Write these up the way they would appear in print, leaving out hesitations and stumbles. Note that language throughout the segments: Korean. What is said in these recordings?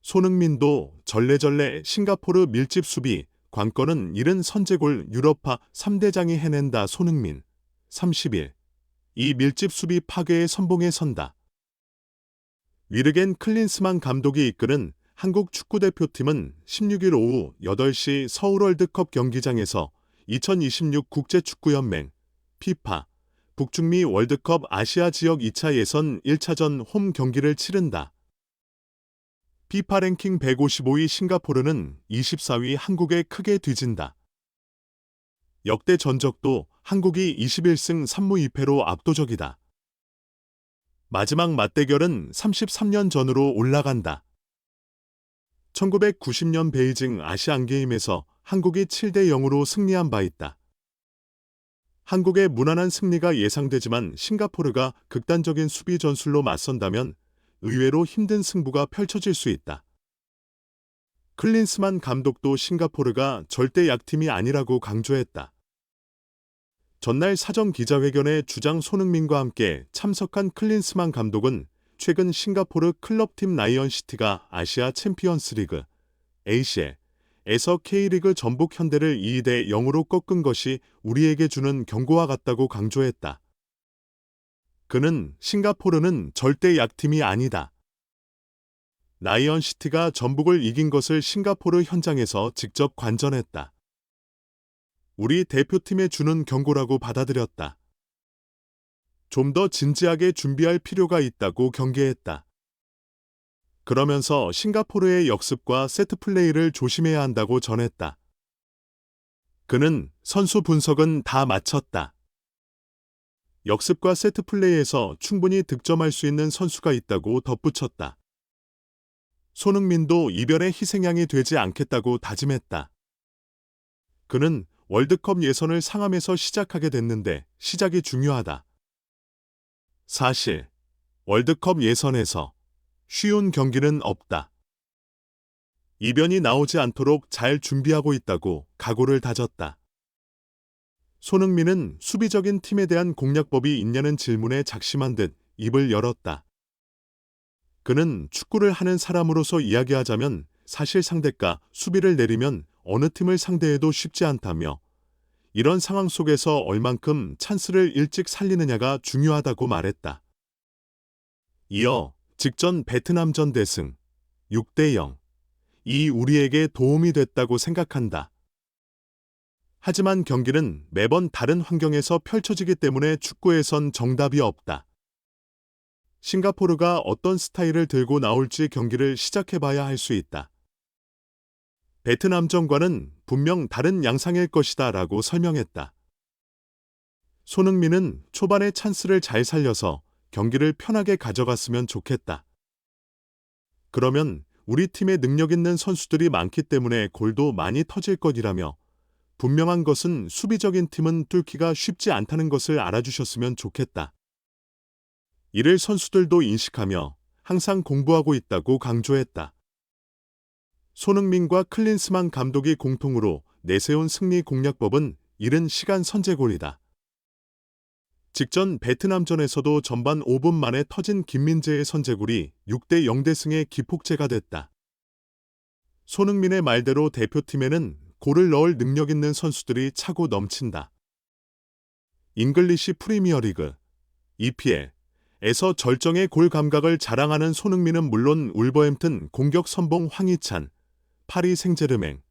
손흥민도 절레절레 싱가포르 밀집 수비, 관건은 잃은 선제골 유럽파 3대장이 해낸다. 손흥민 30일 이 밀집 수비 파괴의 선봉에 선다. 위르겐 클린스만 감독이 이끄는 한국 축구대표팀은 16일 오후 8시 서울 월드컵 경기장에서 2026 국제축구연맹 피파 북중미 월드컵 아시아 지역 2차 예선 1차전 홈 경기를 치른다. 피파 랭킹 155위 싱가포르는 24위 한국에 크게 뒤진다. 역대 전적도 한국이 21승 3무 2패로 압도적이다. 마지막 맞대결은 33년 전으로 올라간다. 1990년 베이징 아시안게임에서 한국이 7대 0으로 승리한 바 있다. 한국의 무난한 승리가 예상되지만 싱가포르가 극단적인 수비 전술로 맞선다면 의외로 힘든 승부가 펼쳐질 수 있다. 클린스만 감독도 싱가포르가 절대 약팀이 아니라고 강조했다. 전날 사전 기자회견에 주장 손흥민과 함께 참석한 클린스만 감독은 최근 싱가포르 클럽팀 라이언시티가 아시아 챔피언스리그 ACL에서 K리그 전북 현대를 2대 0으로 꺾은 것이 우리에게 주는 경고와 같다고 강조했다. 그는 싱가포르는 절대 약팀이 아니다. 라이언시티가 전북을 이긴 것을 싱가포르 현장에서 직접 관전했다. 우리 대표팀에 주는 경고라고 받아들였다. 좀 더 진지하게 준비할 필요가 있다고 경계했다. 그러면서 싱가포르의 역습과 세트 플레이를 조심해야 한다고 전했다. 그는 선수 분석은 다 마쳤다. 역습과 세트 플레이에서 충분히 득점할 수 있는 선수가 있다고 덧붙였다. 손흥민도 이변의 희생양이 되지 않겠다고 다짐했다. 그는 월드컵 예선을 상암에서 시작하게 됐는데 시작이 중요하다. 사실 월드컵 예선에서 쉬운 경기는 없다. 이변이 나오지 않도록 잘 준비하고 있다고 각오를 다졌다. 손흥민은 수비적인 팀에 대한 공략법이 있냐는 질문에 작심한 듯 입을 열었다. 그는 축구를 하는 사람으로서 이야기하자면 사실 상대가 수비를 내리면 어느 팀을 상대해도 쉽지 않다며 이런 상황 속에서 얼만큼 찬스를 일찍 살리느냐가 중요하다고 말했다. 이어 직전 베트남전 대승 6대 0. 이 우리에게 도움이 됐다고 생각한다. 하지만 경기는 매번 다른 환경에서 펼쳐지기 때문에 축구에선 정답이 없다. 싱가포르가 어떤 스타일을 들고 나올지 경기를 시작해봐야 할 수 있다. 베트남전과는 분명 다른 양상일 것이다 라고 설명했다. 손흥민은 초반에 찬스를 잘 살려서 경기를 편하게 가져갔으면 좋겠다. 그러면 우리 팀에 능력 있는 선수들이 많기 때문에 골도 많이 터질 것이라며 분명한 것은 수비적인 팀은 뚫기가 쉽지 않다는 것을 알아주셨으면 좋겠다. 이를 선수들도 인식하며 항상 공부하고 있다고 강조했다. 손흥민과 클린스만 감독이 공통으로 내세운 승리 공략법은 이른 시간 선제골이다. 직전 베트남전에서도 전반 5분 만에 터진 김민재의 선제골이 6대 0대승의 기폭제가 됐다. 손흥민의 말대로 대표팀에는 골을 넣을 능력 있는 선수들이 차고 넘친다. 잉글리시 프리미어리그 EPL에서 절정의 골 감각을 자랑하는 손흥민은 물론 울버햄튼 공격 선봉 황희찬, 파리 생제르맹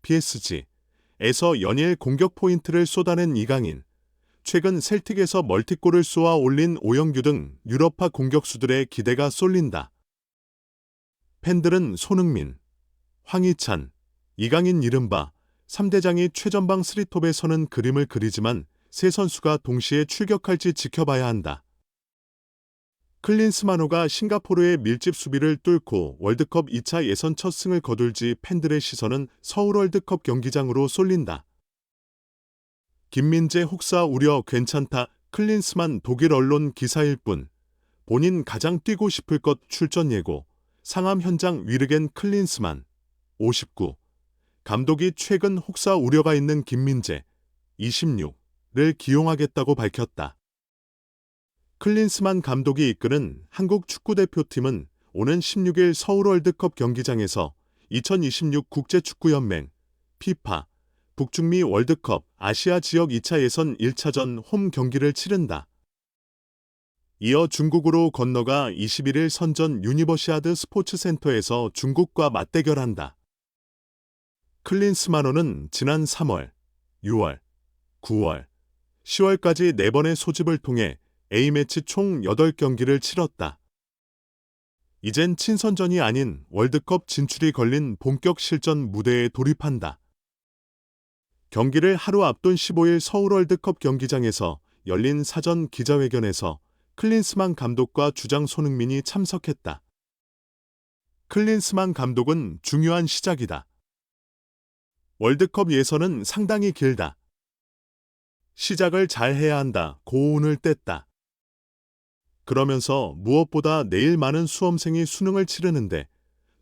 PSG에서 연일 공격 포인트를 쏟아낸 이강인, 최근 셀틱에서 멀티골을 쏘아 올린 오영규 등 유럽파 공격수들의 기대가 쏠린다. 팬들은 손흥민, 황희찬, 이강인 이른바 3대장이 최전방 스리톱에 서는 그림을 그리지만 세 선수가 동시에 출격할지 지켜봐야 한다. 클린스만호가 싱가포르의 밀집 수비를 뚫고 월드컵 2차 예선 첫 승을 거둘지 팬들의 시선은 서울 월드컵 경기장으로 쏠린다. 김민재 혹사 우려 괜찮다. 클린스만 독일 언론 기사일 뿐 본인 가장 뛰고 싶을 것 출전 예고. 상암 현장 위르겐 클린스만 59. 감독이 최근 혹사 우려가 있는 김민재 26를 기용하겠다고 밝혔다. 클린스만 감독이 이끄는 한국 축구대표팀은 오는 16일 서울 월드컵 경기장에서 2026 국제축구연맹 피파 북중미 월드컵 아시아 지역 2차 예선 1차전 홈 경기를 치른다. 이어 중국으로 건너가 21일 선전 유니버시아드 스포츠센터에서 중국과 맞대결한다. 클린스만호는 지난 3월, 6월, 9월, 10월까지 4번의 소집을 통해 A매치 총 8경기를 치렀다. 이젠 친선전이 아닌 월드컵 진출이 걸린 본격 실전 무대에 돌입한다. 경기를 하루 앞둔 15일 서울 월드컵 경기장에서 열린 사전 기자회견에서 클린스만 감독과 주장 손흥민이 참석했다. 클린스만 감독은 중요한 시작이다. 월드컵 예선은 상당히 길다. 시작을 잘 해야 한다. 고운을 뗐다. 그러면서 무엇보다 내일 많은 수험생이 수능을 치르는데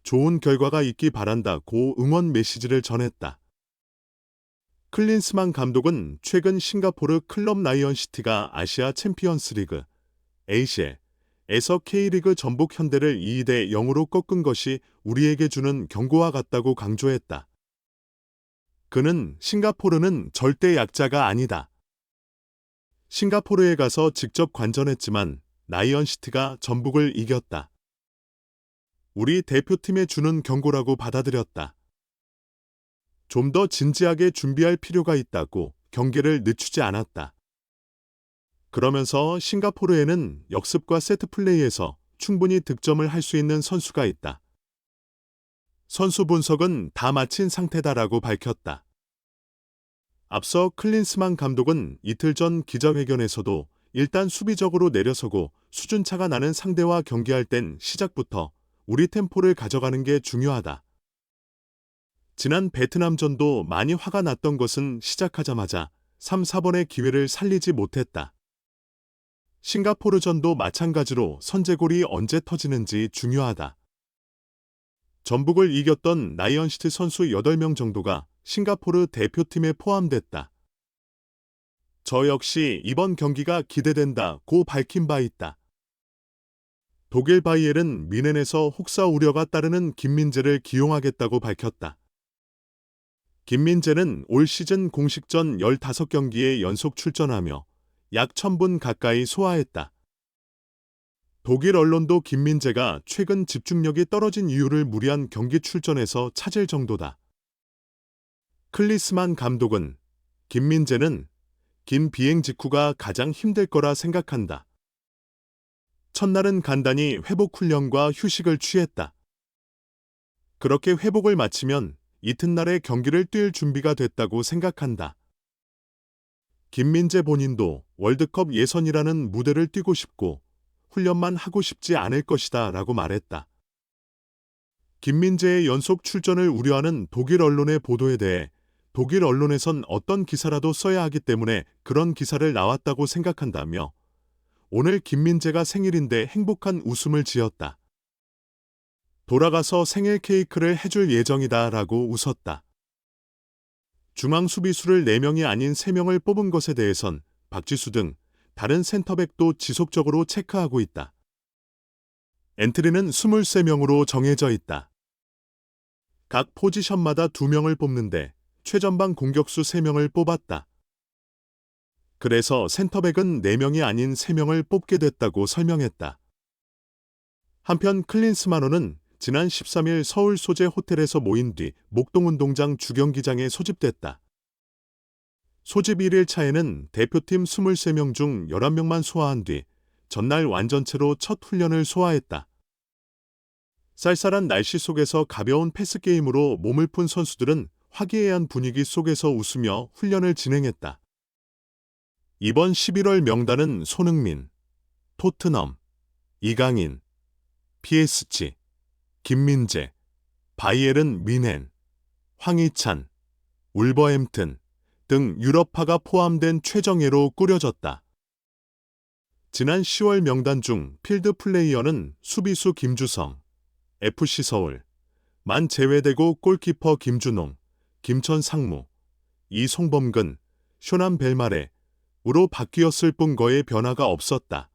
좋은 결과가 있기 바란다고 응원 메시지를 전했다. 클린스만 감독은 최근 싱가포르 클럽 라이언시티가 아시아 챔피언스 리그 ACL에서 K리그 전북 현대를 2대 0으로 꺾은 것이 우리에게 주는 경고와 같다고 강조했다. 그는 싱가포르는 절대 약자가 아니다. 싱가포르에 가서 직접 관전했지만 라이언시티가 전북을 이겼다. 우리 대표팀에 주는 경고라고 받아들였다. 좀 더 진지하게 준비할 필요가 있다고 경기를 늦추지 않았다. 그러면서 싱가포르에는 역습과 세트플레이에서 충분히 득점을 할 수 있는 선수가 있다. 선수 분석은 다 마친 상태다라고 밝혔다. 앞서 클린스만 감독은 이틀 전 기자회견에서도 일단 수비적으로 내려서고 수준차가 나는 상대와 경기할 땐 시작부터 우리 템포를 가져가는 게 중요하다. 지난 베트남전도 많이 화가 났던 것은 시작하자마자 3, 4번의 기회를 살리지 못했다. 싱가포르전도 마찬가지로 선제골이 언제 터지는지 중요하다. 전북을 이겼던 라이언시티 선수 8명 정도가 싱가포르 대표팀에 포함됐다. 저 역시 이번 경기가 기대된다고 밝힌 바 있다. 독일 바이에른 뮌헨에서 혹사 우려가 따르는 김민재를 기용하겠다고 밝혔다. 김민재는 올 시즌 공식전 15경기에 연속 출전하며 약 1000분 가까이 소화했다. 독일 언론도 김민재가 최근 집중력이 떨어진 이유를 무리한 경기 출전에서 찾을 정도다. 클린스만 감독은 김민재는 긴 비행 직후가 가장 힘들 거라 생각한다. 첫날은 간단히 회복 훈련과 휴식을 취했다. 그렇게 회복을 마치면 이튿날에 경기를 뛸 준비가 됐다고 생각한다. 김민재 본인도 월드컵 예선이라는 무대를 뛰고 싶고 훈련만 하고 싶지 않을 것이다 라고 말했다. 김민재의 연속 출전을 우려하는 독일 언론의 보도에 대해 독일 언론에선 어떤 기사라도 써야 하기 때문에 그런 기사를 나왔다고 생각한다며 오늘 김민재가 생일인데 행복한 웃음을 지었다. 돌아가서 생일 케이크를 해줄 예정이다 라고 웃었다. 중앙 수비수를 4명이 아닌 3명을 뽑은 것에 대해선 박지수 등 다른 센터백도 지속적으로 체크하고 있다. 엔트리는 23명으로 정해져 있다. 각 포지션마다 2명을 뽑는데 최전방 공격수 3명을 뽑았다. 그래서 센터백은 4명이 아닌 3명을 뽑게 됐다고 설명했다. 한편 클린스만호는 지난 13일 서울 소재 호텔에서 모인 뒤 목동운동장 주경기장에 소집됐다. 소집 1일차에는 대표팀 23명 중 11명만 소화한 뒤 전날 완전체로 첫 훈련을 소화했다. 쌀쌀한 날씨 속에서 가벼운 패스게임으로 몸을 푼 선수들은 화기애애한 분위기 속에서 웃으며 훈련을 진행했다. 이번 11월 명단은 손흥민, 토트넘, 이강인, PSG, 김민재, 바이에른 뮌헨, 황희찬, 울버햄튼 등 유럽파가 포함된 최정예로 꾸려졌다. 지난 10월 명단 중 필드 플레이어는 수비수 김주성, FC 서울, 만 제외되고 골키퍼 김준홍, 김천 상무, 이송범근, 쇼남 벨마레, 으로 바뀌었을 뿐 거의 변화가 없었다.